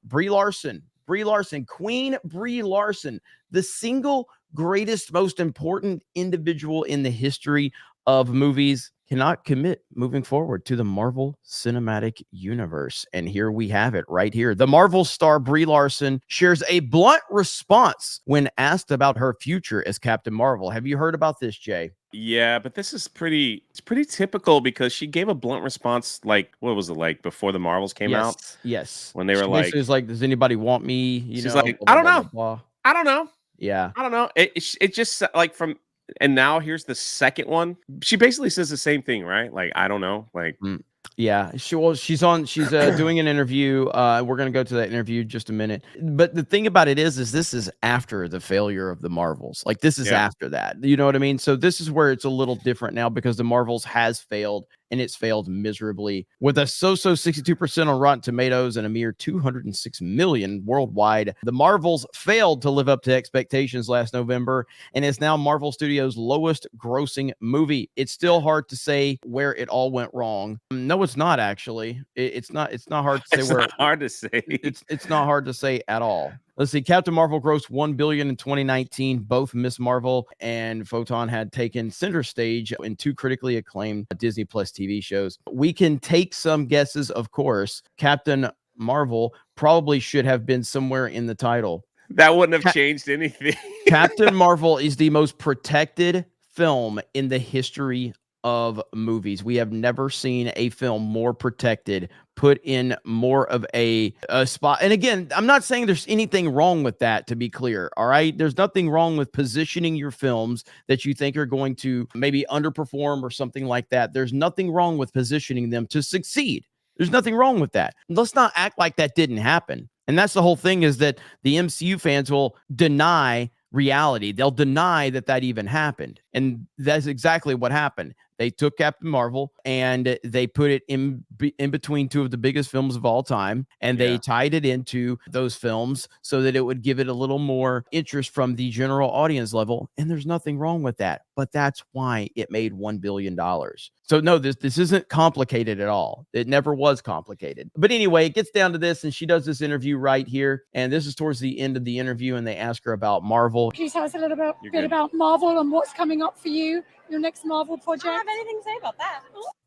Brie Larson. Brie Larson, Queen Brie Larson, the single greatest, most important individual in the history of movies, cannot commit moving forward to the Marvel Cinematic Universe. And here we have it right here. The Marvel star Brie Larson shares a blunt response when asked about her future as Captain Marvel. Have you heard about this, Jay? Yeah, but this is it's pretty typical because she gave a blunt response, like, what was it, like before the Marvels came out? Yes. When they were She basically like, is like, does anybody want me? You she's know, like, blah, I blah, don't blah, know. blah, blah. I don't know. Yeah. I don't know. It just like from, and now here's the second one. She basically says the same thing, right? Like, I don't know. Like, Yeah, she's doing an interview. We're gonna go to that interview in just a minute. But the thing about it is this is after the failure of the Marvels. Like this is yeah. after that. You know what I mean? So this is where it's a little different now because the Marvels has failed and it's failed miserably with a so-so 62% on Rotten Tomatoes and a mere 206 million worldwide. The Marvels failed to live up to expectations last November and is now Marvel Studios' lowest grossing movie. It's still hard to say where it all went wrong. No, it's not actually. It's not hard to say It's where not hard to say. it's not hard to say at all. Let's see. Captain Marvel grossed $1 billion in 2019. Both Miss Marvel and Photon had taken center stage in two critically acclaimed Disney Plus TV shows. We can take some guesses, of course. Captain Marvel probably should have been somewhere in the title. That wouldn't have changed anything. Captain Marvel is the most protected film in the history of movies. We have never seen a film more protected, put in more of a spot. And again, I'm not saying there's anything wrong with that, to be clear. All right. There's nothing wrong with positioning your films that you think are going to maybe underperform or something like that. There's nothing wrong with positioning them to succeed. There's nothing wrong with that. Let's not act like that didn't happen. And that's the whole thing, is that the MCU fans will deny reality. They'll deny that that even happened. And that's exactly what happened. They took Captain Marvel and they put it in between two of the biggest films of all time, and they tied it into those films so that it would give it a little more interest from the general audience level. And there's nothing wrong with that, but that's why it made $1 billion. So no, this isn't complicated at all. It never was complicated. But anyway, it gets down to this, and she does this interview right here, and this is towards the end of the interview, and they ask her about Marvel. Can you tell us a little bit about Marvel and what's coming up for you, your next Marvel project? I don't have anything to say about that.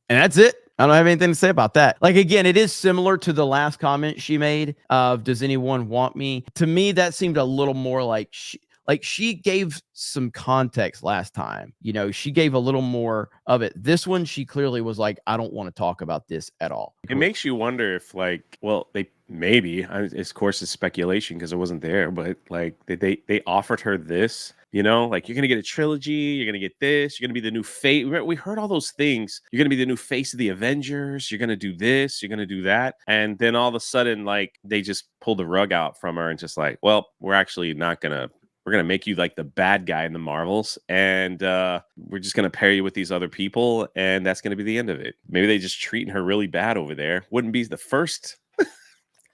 And that's it. I don't have anything to say about that. Like, again, it is similar to the last comment she made of, does anyone want me? To me, that seemed a little more like she gave some context last time. You know, she gave a little more of it. This one, she clearly was like, I don't want to talk about this at all. It makes you wonder if, like, well, they maybe, of course, it's speculation because it wasn't there, but like they offered her this, you know, like, you're going to get a trilogy, you're going to get this, you're going to be the new face. We heard all those things. You're going to be the new face of the Avengers. You're going to do this, you're going to do that. And then all of a sudden, like, they just pulled the rug out from her and just like, well, we're actually not going to. We're going to make you like the bad guy in the Marvels, and we're just going to pair you with these other people, and that's going to be the end of it. Maybe they just treating her really bad over there. Wouldn't be the first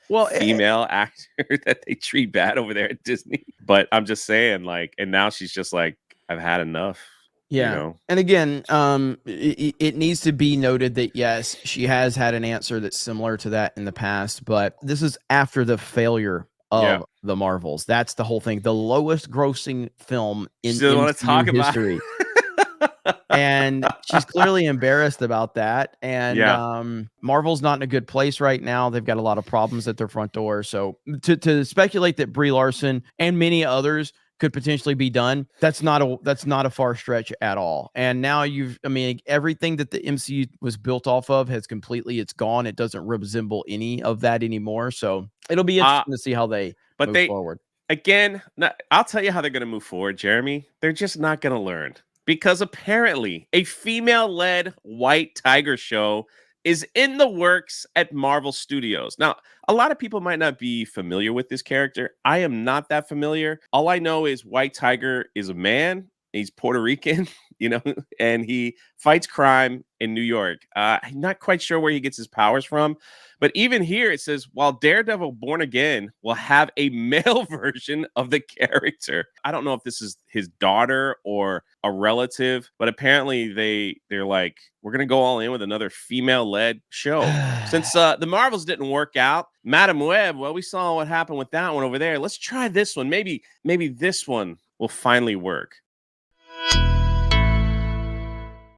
female actor that they treat bad over there at Disney. But I'm just saying, like, and now she's just like, I've had enough. Yeah. You know? And again, it needs to be noted that, yes, she has had an answer that's similar to that in the past, but this is after the failure of the Marvels. That's the whole thing. The lowest grossing film in MCU history. And she's clearly embarrassed about that. And Marvel's not in a good place right now. They've got a lot of problems at their front door. So to speculate that Brie Larson and many others could potentially be done, that's not a far stretch at all. And now everything that the MCU was built off of it's gone. It doesn't resemble any of that anymore. So it'll be interesting to see how they move forward. Again, I'll tell you how they're going to move forward, Jeremy. They're just not going to learn, because apparently a female-led White Tiger show is in the works at Marvel Studios. Now, a lot of people might not be familiar with this character. I am not that familiar. All I know is White Tiger is a man He's Puerto Rican, you know, and he fights crime in New York. I'm not quite sure where he gets his powers from, but even here it says, while Daredevil Born Again will have a male version of the character. I don't know if this is his daughter or a relative, but apparently they're like, we're gonna go all in with another female-led show. Since the Marvels didn't work out, Madam Web, well, we saw what happened with that one over there. Let's try this one. Maybe this one will finally work.